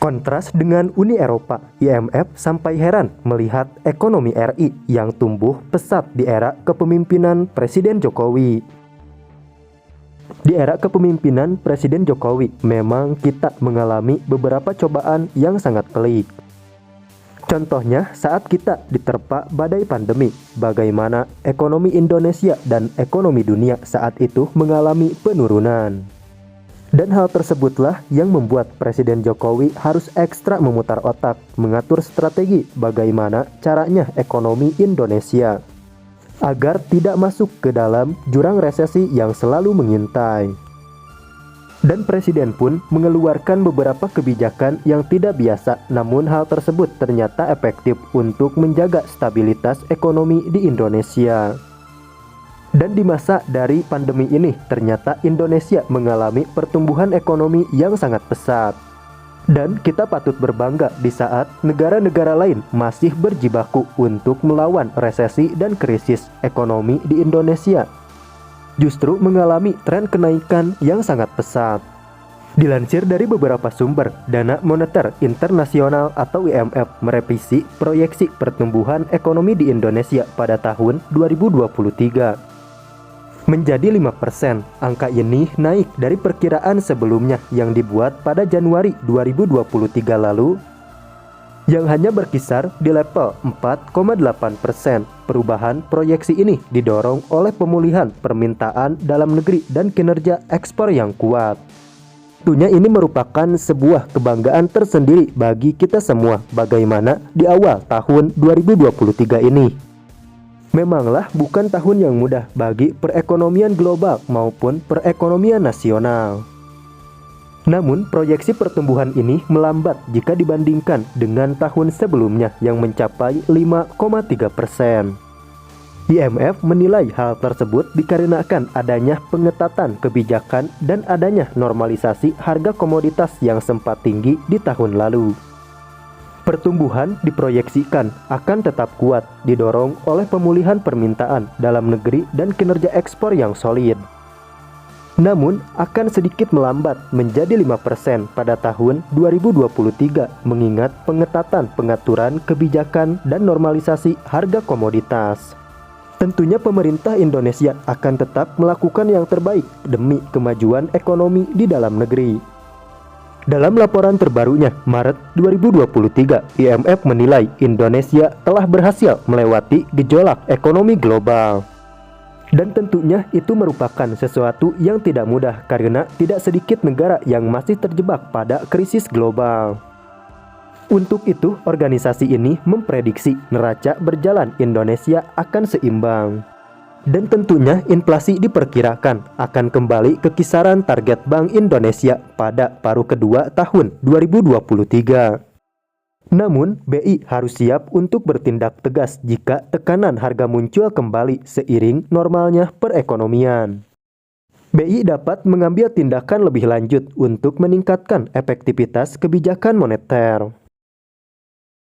Kontras dengan Uni Eropa, IMF sampai heran melihat ekonomi RI yang tumbuh pesat di era kepemimpinan Presiden Jokowi. Di era kepemimpinan Presiden Jokowi, memang kita mengalami beberapa cobaan yang sangat pelik. Contohnya saat kita diterpa badai pandemi, bagaimana ekonomi Indonesia dan ekonomi dunia saat itu mengalami penurunan. Dan hal tersebutlah yang membuat Presiden Jokowi harus ekstra memutar otak, mengatur strategi bagaimana caranya ekonomi Indonesia agar tidak masuk ke dalam jurang resesi yang selalu mengintai. Dan Presiden pun mengeluarkan beberapa kebijakan yang tidak biasa, namun hal tersebut ternyata efektif untuk menjaga stabilitas ekonomi di Indonesia. Dan di masa dari pandemi ini, ternyata Indonesia mengalami pertumbuhan ekonomi yang sangat pesat. Dan kita patut berbangga di saat negara-negara lain masih berjibaku untuk melawan resesi dan krisis ekonomi di Indonesia justru mengalami tren kenaikan yang sangat pesat. Dilansir dari beberapa sumber, Dana Moneter Internasional atau IMF merevisi proyeksi pertumbuhan ekonomi di Indonesia pada tahun 2023. Menjadi 5%. Angka ini naik dari perkiraan sebelumnya yang dibuat pada Januari 2023 lalu yang hanya berkisar di level 4,8%. Perubahan proyeksi ini didorong oleh pemulihan permintaan dalam negeri dan kinerja ekspor yang kuat. Tentunya ini merupakan sebuah kebanggaan tersendiri bagi kita semua bagaimana di awal tahun 2023 ini. Memanglah bukan tahun yang mudah bagi perekonomian global maupun perekonomian nasional. Namun, proyeksi pertumbuhan ini melambat jika dibandingkan dengan tahun sebelumnya yang mencapai 5,3%. IMF menilai hal tersebut dikarenakan adanya pengetatan kebijakan dan adanya normalisasi harga komoditas yang sempat tinggi di tahun lalu. Pertumbuhan diproyeksikan akan tetap kuat, didorong oleh pemulihan permintaan dalam negeri dan kinerja ekspor yang solid. Namun, akan sedikit melambat menjadi 5% pada tahun 2023 mengingat pengetatan pengaturan kebijakan dan normalisasi harga komoditas. Tentunya pemerintah Indonesia akan tetap melakukan yang terbaik demi kemajuan ekonomi di dalam negeri. Dalam laporan terbarunya, Maret 2023, IMF menilai Indonesia telah berhasil melewati gejolak ekonomi global. Dan tentunya itu merupakan sesuatu yang tidak mudah karena tidak sedikit negara yang masih terjebak pada krisis global. Untuk itu, organisasi ini memprediksi neraca berjalan Indonesia akan seimbang. Dan tentunya inflasi diperkirakan akan kembali ke kisaran target Bank Indonesia pada paruh kedua tahun 2023. Namun, BI harus siap untuk bertindak tegas jika tekanan harga muncul kembali seiring normalnya perekonomian. BI dapat mengambil tindakan lebih lanjut untuk meningkatkan efektivitas kebijakan moneter.